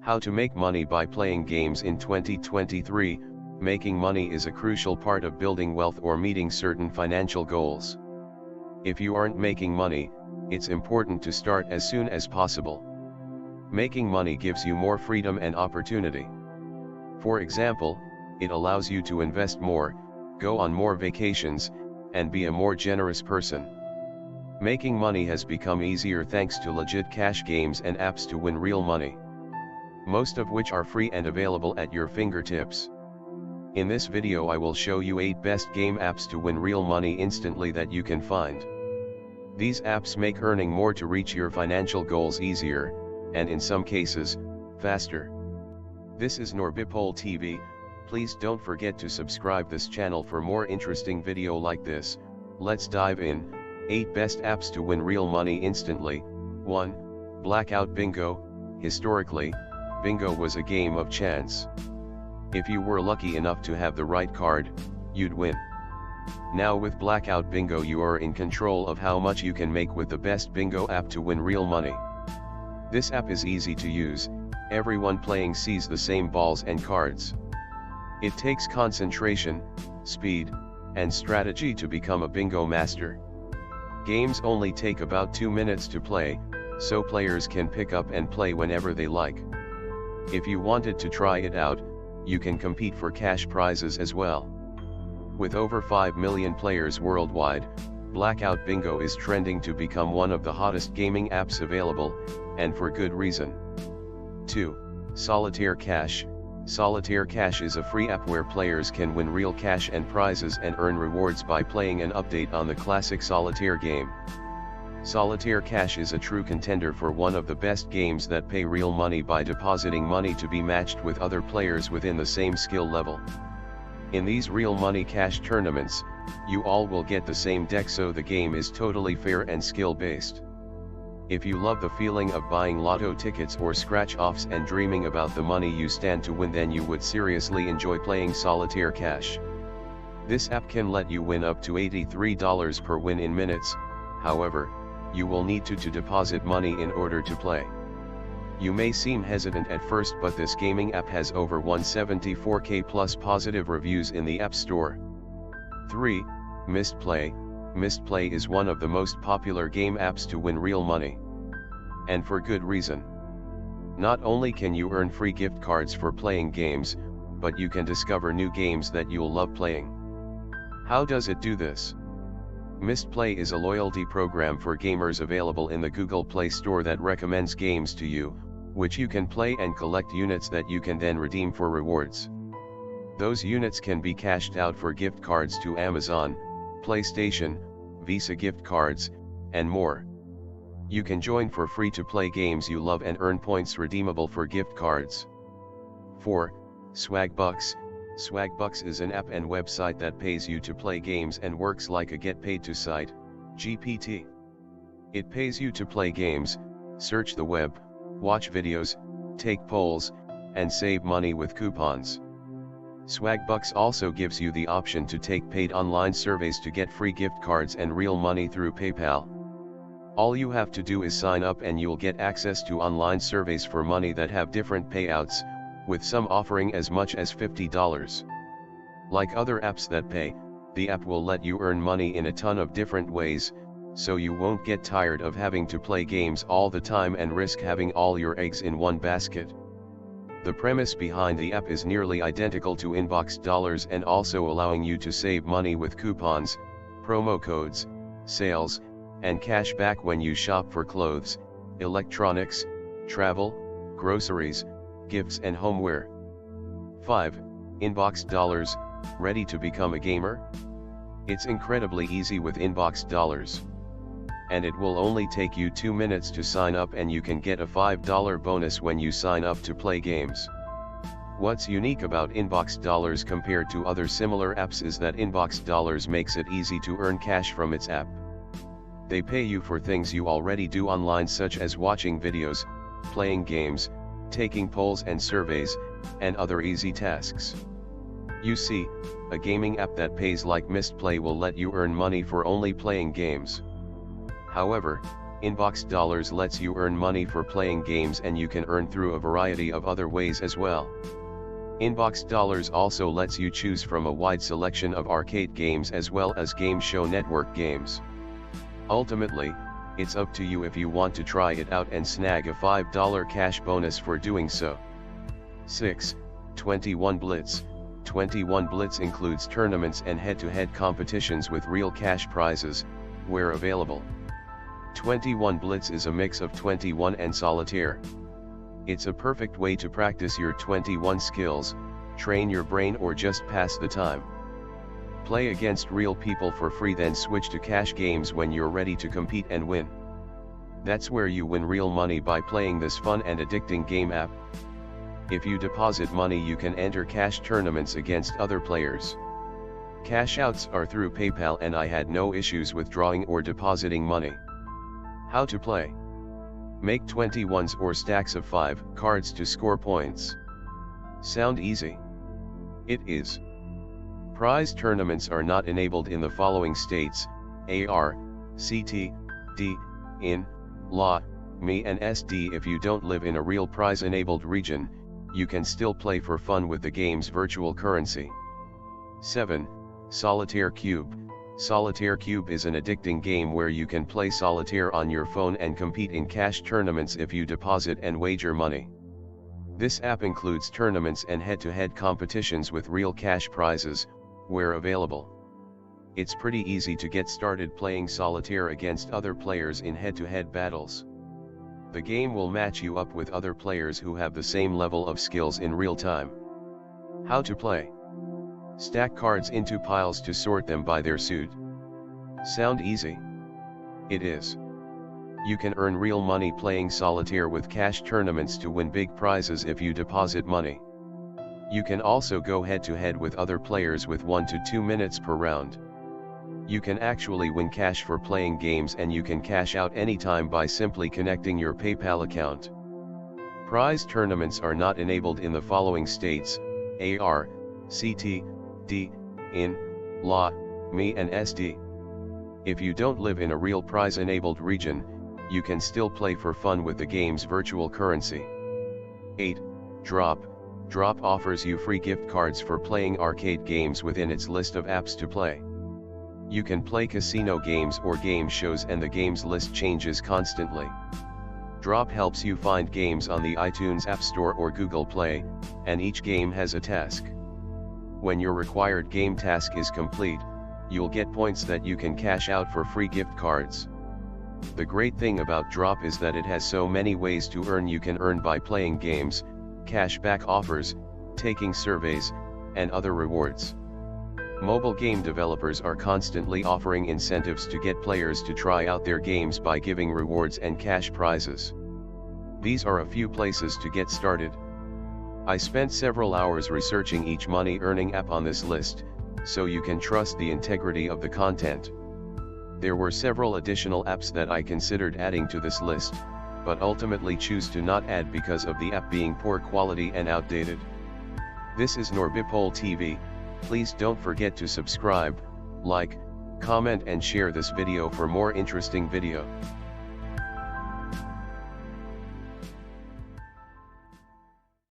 How to make money by playing games in 2023. Making money is a crucial part of building wealth or meeting certain financial goals. If you aren't making money, it's important to start as soon as possible. Making money gives you more freedom and opportunity. For example, it allows you to invest more, go on more vacations, and be a more generous person. Making money has become easier thanks to legit cash games and apps to win real money, most of which are free and available at your fingertips. In this video I will show you 8 best game apps to win real money instantly that you can find. These apps make earning more to reach your financial goals easier, and in some cases, faster. This is Norbipole TV. Please don't forget to subscribe this channel for more interesting video like this. Let's dive in. 8 best apps to win real money instantly. 1. Blackout Bingo. Historically, bingo was a game of chance. If you were lucky enough to have the right card, you'd win. Now with Blackout Bingo you are in control of how much you can make with the best bingo app to win real money. This app is easy to use, everyone playing sees the same balls and cards. It takes concentration, speed, and strategy to become a bingo master. Games only take about 2 minutes to play, so players can pick up and play whenever they like. If you wanted to try it out, you can compete for cash prizes as well. With over 5 million players worldwide, Blackout Bingo is trending to become one of the hottest gaming apps available, and for good reason. 2. Solitaire Cash. Solitaire Cash is a free app where players can win real cash and prizes and earn rewards by playing an update on the classic Solitaire game. Solitaire Cash is a true contender for one of the best games that pay real money by depositing money to be matched with other players within the same skill level. In these real money cash tournaments, you all will get the same deck, so the game is totally fair and skill based. If you love the feeling of buying lotto tickets or scratch-offs and dreaming about the money you stand to win, then you would seriously enjoy playing Solitaire Cash. This app can let you win up to $83 per win in minutes. However, you will need to deposit money in order to play. You may seem hesitant at first, but this gaming app has over 174k plus positive reviews in the App Store. 3. Mistplay. Mistplay is one of the most popular game apps to win real money. And for good reason. Not only can you earn free gift cards for playing games, but you can discover new games that you'll love playing. How does it do this? Mistplay is a loyalty program for gamers available in the Google Play Store that recommends games to you, which you can play and collect units that you can then redeem for rewards. Those units can be cashed out for gift cards to Amazon, PlayStation, Visa gift cards, and more. You can join for free to play games you love and earn points redeemable for gift cards. 4. Swagbucks. Swagbucks is an app and website that pays you to play games and works like a get paid to site, GPT. It pays you to play games, search the web, watch videos, take polls, and save money with coupons. Swagbucks also gives you the option to take paid online surveys to get free gift cards and real money through PayPal. All you have to do is sign up and you'll get access to online surveys for money that have different payouts, with some offering as much as $50. Like other apps that pay, the app will let you earn money in a ton of different ways, so you won't get tired of having to play games all the time and risk having all your eggs in one basket. The premise behind the app is nearly identical to InboxDollars and also allowing you to save money with coupons, promo codes, sales, and cash back when you shop for clothes, electronics, travel, groceries, gifts and homeware. 5. InboxDollars. Ready to become a gamer? It's incredibly easy with InboxDollars. And it will only take you 2 minutes to sign up, and you can get a $5 bonus when you sign up to play games. What's unique about InboxDollars compared to other similar apps is that InboxDollars makes it easy to earn cash from its app. They pay you for things you already do online, such as watching videos, playing games, taking polls and surveys, and other easy tasks. You see, a gaming app that pays like Mistplay will let you earn money for only playing games. However, InboxDollars lets you earn money for playing games, and you can earn through a variety of other ways as well. InboxDollars also lets you choose from a wide selection of arcade games as well as Game Show Network games. Ultimately, it's up to you if you want to try it out and snag a $5 cash bonus for doing so. 6. 21 Blitz. 21 Blitz includes tournaments and head-to-head competitions with real cash prizes, where available. 21 Blitz is a mix of 21 and Solitaire. It's a perfect way to practice your 21 skills, train your brain, or just pass the time. Play against real people for free, then switch to cash games when you're ready to compete and win. That's where you win real money by playing this fun and addicting game app. If you deposit money, you can enter cash tournaments against other players. Cash outs are through PayPal, and I had no issues withdrawing or depositing money. How to play? Make 21s or stacks of 5 cards to score points. Sound easy? It is. Prize tournaments are not enabled in the following states: AR, CT, D, IN, LA, ME and SD. If you don't live in a real prize-enabled region, you can still play for fun with the game's virtual currency. 7. Solitaire Cube. Solitaire Cube is an addicting game where you can play solitaire on your phone and compete in cash tournaments if you deposit and wager money. This app includes tournaments and head-to-head competitions with real cash prizes, where available. It's pretty easy to get started playing solitaire against other players in head-to-head battles. The game will match you up with other players who have the same level of skills in real time. How to play? Stack cards into piles to sort them by their suit. Sound easy? It is. You can earn real money playing solitaire with cash tournaments to win big prizes if you deposit money. You can also go head-to-head with other players with 1 to 2 minutes per round. You can actually win cash for playing games, and you can cash out anytime by simply connecting your PayPal account. Prize tournaments are not enabled in the following states: AR, CT, D, IN, LA, ME and SD. If you don't live in a real prize-enabled region, you can still play for fun with the game's virtual currency. 8. Drop. Drop offers you free gift cards for playing arcade games within its list of apps to play. You can play casino games or game shows, and the game's list changes constantly. Drop helps you find games on the iTunes App Store or Google Play, and each game has a task. When your required game task is complete, you'll get points that you can cash out for free gift cards. The great thing about Drop is that it has so many ways to earn. You can earn by playing games, cashback offers, taking surveys, and other rewards. Mobile game developers are constantly offering incentives to get players to try out their games by giving rewards and cash prizes. These are a few places to get started. I spent several hours researching each money-earning app on this list, so you can trust the integrity of the content. There were several additional apps that I considered adding to this list, but ultimately choose to not add because of the app being poor quality and outdated. This is Norbipole TV. Please don't forget to subscribe, like, comment and share this video for more interesting video.